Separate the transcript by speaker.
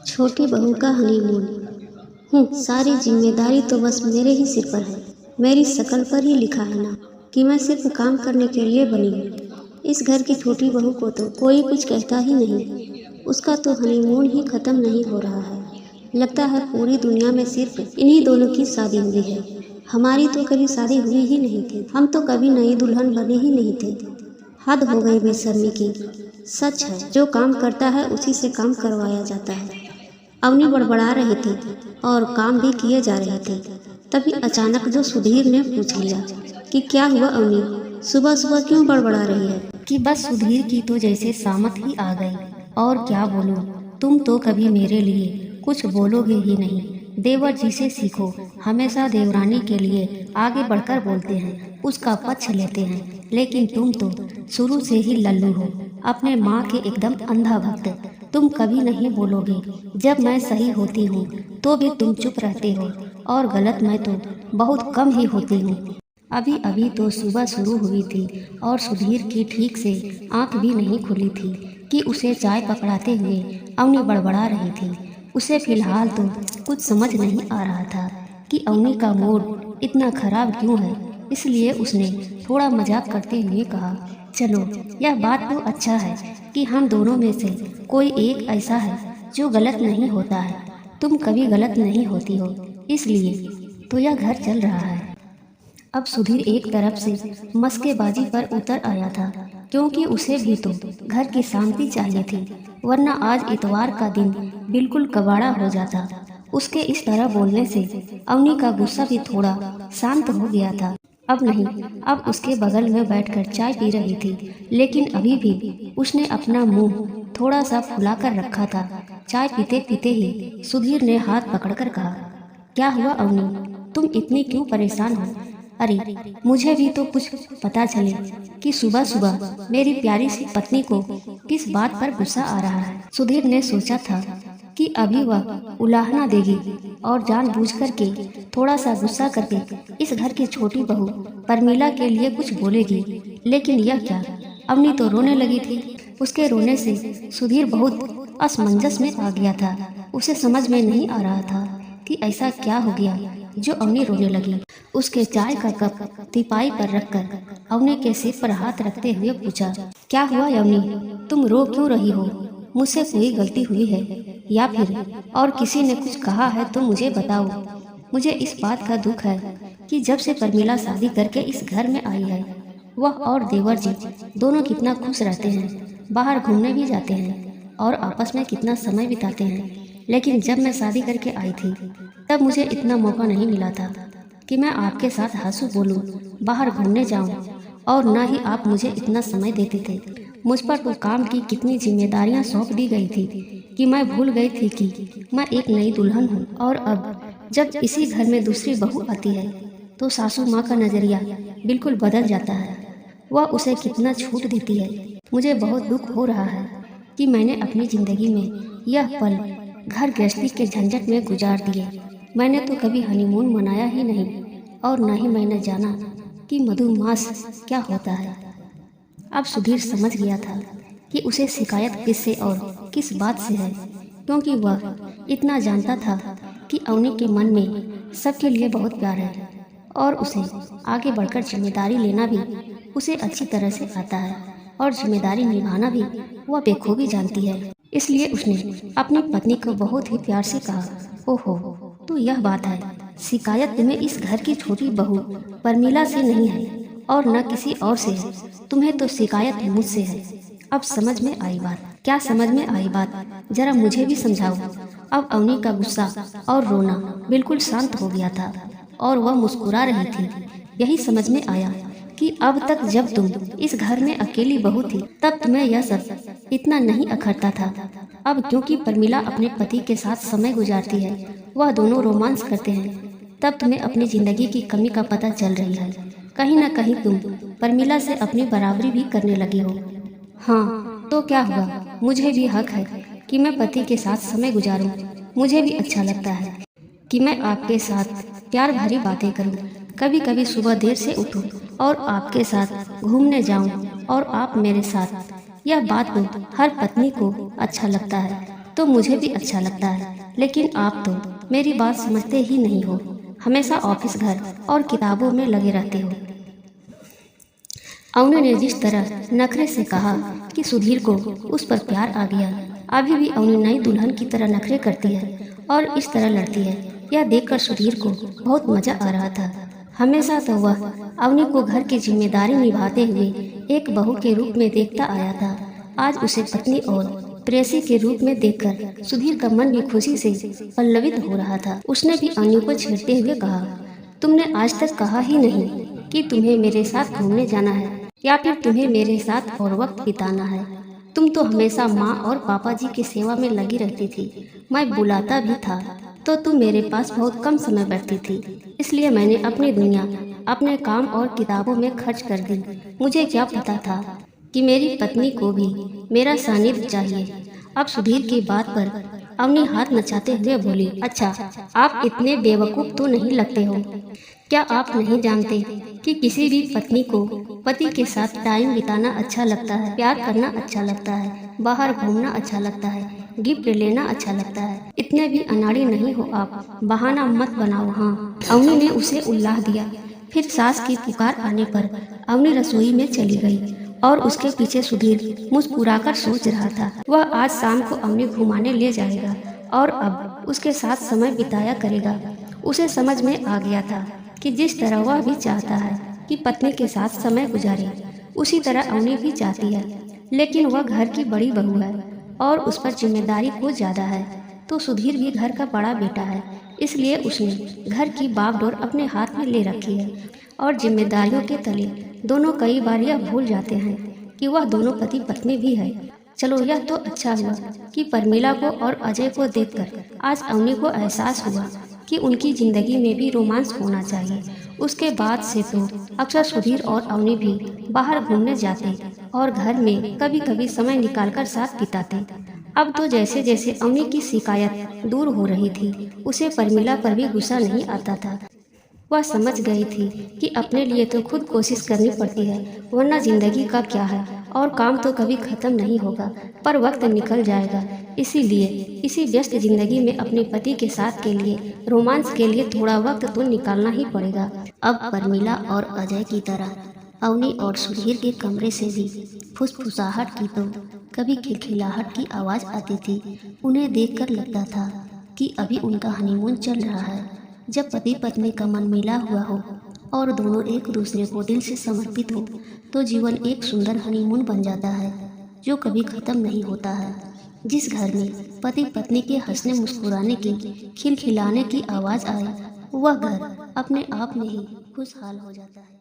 Speaker 1: छोटी बहू का हनीमून। सारी जिम्मेदारी तो बस मेरे ही सिर पर है। मेरी शकल पर ही लिखा है ना कि मैं सिर्फ काम करने के लिए बनी हूँ। इस घर की छोटी बहू को तो कोई कुछ कहता ही नहीं। उसका तो हनीमून ही खत्म नहीं हो रहा है। लगता है पूरी दुनिया में सिर्फ इन्हीं दोनों की शादी हुई है। हमारी तो कभी शादी हुई ही नहीं थी। हम तो कभी नई दुल्हन बने ही नहीं थे। हद हो गई बेशर्मी की। सच है, जो काम करता है उसी से काम करवाया जाता है। अवनी बड़बड़ा रही थी और काम भी किए जा रहे थे। तभी अचानक जो सुधीर ने पूछ लिया कि क्या हुआ अवनी, सुबह सुबह क्यों बड़बड़ा रही है।
Speaker 2: कि बस सुधीर की तो जैसे सामत ही आ गई। और क्या बोलूं, तुम तो कभी मेरे लिए कुछ बोलोगे ही नहीं। देवर जी से सीखो, हमेशा देवरानी के लिए आगे बढ़कर बोलते हैं, उसका पक्ष लेते हैं। लेकिन तुम तो शुरू से ही लल्लू हो, अपने माँ के एकदम अंधा भक्त। तुम कभी नहीं बोलोगे। जब मैं सही होती हूँ तो भी तुम चुप रहते हो, और गलत मैं तो बहुत कम ही होती हूँ। अभी अभी तो सुबह शुरू हुई थी और सुधीर की ठीक से आंख भी नहीं खुली थी कि उसे चाय पकड़ाते हुए अवनी बड़बड़ा रही थी। उसे फिलहाल तो कुछ समझ नहीं आ रहा था कि अवनी का मूड इतना खराब क्यों है। इसलिए उसने थोड़ा मजाक करते हुए कहा, चलो यह बात तो अच्छा है कि हम दोनों में से कोई एक ऐसा है जो गलत नहीं होता है। तुम कभी गलत नहीं होती हो, इसलिए तो यह घर चल रहा है। अब सुधीर एक तरफ से मस्केबाजी पर उतर आया था, क्योंकि उसे भी तो घर की शांति चाहिए थी, वरना आज इतवार का दिन बिल्कुल कबाड़ा हो जाता। उसके इस तरह बोलने से अवनी का गुस्सा भी थोड़ा शांत हो गया था। अब नहीं, अब उसके बगल में बैठकर चाय पी रही थी, लेकिन अभी भी उसने अपना मुंह थोड़ा सा फुला कर रखा था। चाय पीते पीते ही सुधीर ने हाथ पकड़कर कहा, क्या हुआ अवनी, तुम इतनी क्यों परेशान हो। अरे मुझे भी तो कुछ पता चले कि सुबह सुबह मेरी प्यारी सी पत्नी को किस बात पर गुस्सा आ रहा है। सुधीर ने सोचा था कि अभी वह उलाहना देगी और जानबूझकर के थोड़ा सा गुस्सा करके इस घर की छोटी बहू परमीला के लिए कुछ बोलेगी, लेकिन यह क्या, अवनी तो रोने लगी थी। उसके रोने से सुधीर बहुत असमंजस में आ गया था। उसे समझ में नहीं आ रहा था कि ऐसा क्या हो गया जो अवनी रोने लगी। उसके चाय का कप तिपाई पर रखकर अवनी के सिर पर हाथ रखते हुए पूछा, क्या हुआ अवनी, तुम रो क्यों रही हो। मुझसे कोई गलती हुई है या फिर और किसी ने कुछ कहा है तो मुझे बताओ। मुझे इस बात का दुख है कि जब से परमीला शादी करके इस घर में आई है, वह और देवर जी दोनों कितना खुश रहते हैं, बाहर घूमने भी जाते हैं और आपस में कितना समय बिताते हैं। लेकिन जब मैं शादी करके आई थी तब मुझे इतना मौका नहीं मिला था कि मैं आपके साथ हंसू बोलूं, बाहर घूमने जाऊं, और न ही आप मुझे इतना समय देते थे। मुझ पर तो काम की कितनी जिम्मेदारियां सौंप दी गई थी कि मैं भूल गई थी कि मैं एक नई दुल्हन हूं। और अब जब इसी घर में दूसरी बहू आती है तो सासू माँ का नज़रिया बिल्कुल बदल जाता है। वह उसे कितना छूट देती है। मुझे बहुत दुख हो रहा है कि मैंने अपनी ज़िंदगी में यह पल घर गृहस्थी के झंझट में गुजार दिए। मैंने तो कभी हनीमून मनाया ही नहीं, और न ही मैंने जाना कि मधुमास क्या होता है। अब सुधीर समझ गया था कि उसे शिकायत किससे और किस बात से है, क्योंकि वह इतना जानता था कि अवनी के मन में सबके लिए बहुत प्यार है और उसे आगे बढ़कर जिम्मेदारी लेना भी उसे अच्छी तरह से आता है, और जिम्मेदारी निभाना भी वह बेखूबी जानती है। इसलिए उसने अपनी पत्नी को बहुत ही प्यार से कहा, ओहो, तो यह बात है, शिकायत तुम्हें इस घर की छोटी बहू परमीला से नहीं है और न किसी और से है, तुम्हें तो शिकायत मुझसे है। अब समझ में आई बात। क्या समझ में आई बात, जरा मुझे भी समझाओ। अब अवनी का गुस्सा और रोना बिल्कुल शांत हो गया था और वह मुस्कुरा रही थी। यही समझ में आया कि अब तक जब तुम इस घर में अकेली बहू थी तब तुम्हें यह सब इतना नहीं अखरता था। अब क्योंकि परमीला अपने पति के साथ समय गुजारती है, वह दोनों रोमांस करते हैं, तब तुम्हें अपनी जिंदगी की कमी का पता चल रही है। कहीं ना कहीं तुम परमीला से अपनी बराबरी भी करने लगी हो। हाँ तो क्या हुआ, मुझे भी हक है कि मैं पति के साथ समय गुजारूं। मुझे भी अच्छा लगता है कि मैं आपके साथ प्यार भरी बातें करूं, कभी कभी सुबह देर से उठूं और आपके साथ घूमने जाऊं और आप मेरे साथ। यह बात तो हर पत्नी को अच्छा लगता है। तो मुझे भी अच्छा लगता है, लेकिन आप तो मेरी बात समझते ही नहीं हो। हमेशा ऑफिस, घर और किताबों में लगे रहते हो। अवनी ने जिस तरह नखरे से कहा कि सुधीर को उस पर प्यार आ गया। अभी भी अवनी नई दुल्हन की तरह नखरे करती है और इस तरह लड़ती है। यह देखकर सुधीर को बहुत मजा आ रहा था। हमेशा तो वह अवनी को घर की जिम्मेदारी निभाते हुए एक बहू के रूप में देखता आया था। आज उसे पत्नी और प्रेयसी के रूप में देखकर सुधीर का मन भी खुशी से पल्लवित हो रहा था। उसने भी अवनी को छेड़ते हुए कहा, तुमने आज तक कहा ही नहीं कि तुम्हें मेरे साथ घूमने जाना है या फिर तुम्हें मेरे साथ और वक्त बिताना है। तुम तो हमेशा माँ और पापा जी की सेवा में लगी रहती थी। मैं बुलाता भी था तो तुम मेरे पास बहुत कम समय बैठती थी, इसलिए मैंने अपनी दुनिया अपने काम और किताबों में खर्च कर दी। मुझे क्या पता था कि मेरी पत्नी को भी मेरा सानिध्य चाहिए। अब सुधीर की बात पर अवनी हाथ नचाते हुए बोली, अच्छा, आप इतने बेवकूफ़ तो नहीं लगते हो। क्या आप नहीं जानते कि किसी भी पत्नी को पति के साथ टाइम बिताना अच्छा लगता है, प्यार करना अच्छा लगता है, बाहर घूमना अच्छा लगता है, गिफ्ट लेना अच्छा लगता है। इतने भी अनाड़ी नहीं हो आप, बहाना मत बनाओ। हाँ, अवनी ने उसे उल्लाह दिया। फिर सास की पुकार आने पर अवनी रसोई में चली गई और उसके पीछे सुधीर मुस्कुराकर सोच रहा था। वह आज शाम को अवनी घुमाने ले जाएगा और अब उसके साथ समय बिताया करेगा। उसे समझ में आ गया था कि जिस तरह वह भी चाहता है कि पत्नी के साथ समय गुजारे, उसी तरह अवनी भी चाहती है। लेकिन वह घर की बड़ी बहू है और उस पर जिम्मेदारी कुछ ज़्यादा है। तो सुधीर भी घर का बड़ा बेटा है, इसलिए उसने घर की बागडोर अपने हाथ में ले रखी है और जिम्मेदारियों के तले दोनों कई बार यह भूल जाते हैं कि वह दोनों पति पत्नी भी है। चलो, यह तो अच्छा हुआ कि परमिला को और अजय को देखकर आज अवनी को एहसास हुआ कि उनकी ज़िंदगी में भी रोमांस होना चाहिए। उसके बाद से तो अक्सर सुधीर और अवनी भी बाहर घूमने जाते और घर में कभी कभी समय निकालकर साथ बिताते। अब तो जैसे जैसे अवनी की शिकायत दूर हो रही थी, उसे परमिला पर भी गुस्सा नहीं आता था। वह समझ गई थी कि अपने लिए तो खुद कोशिश करनी पड़ती है, वरना जिंदगी का क्या है और काम तो कभी ख़त्म नहीं होगा, पर वक्त निकल जाएगा। इसीलिए इसी व्यस्त जिंदगी में अपने पति के साथ के लिए, रोमांस के लिए थोड़ा वक्त तो निकालना ही पड़ेगा।
Speaker 1: अब परमिला और अजय की तरह अवनी और सुधीर के कमरे से भी फुसफुसाहट की तो कभी खिलखिलाहट की आवाज़ आती थी। उन्हें देखकर लगता था कि अभी उनका हनीमून चल रहा है। जब पति पत्नी का मन मिला हुआ हो और दोनों एक दूसरे को दिल से समर्पित हो, तो जीवन एक सुंदर हनीमून बन जाता है जो कभी ख़त्म नहीं होता है। जिस घर में पति पत्नी के हंसने मुस्कुराने की, खिलखिलाने की आवाज़ आए, वह घर अपने आप में ही खुशहाल हो जाता है।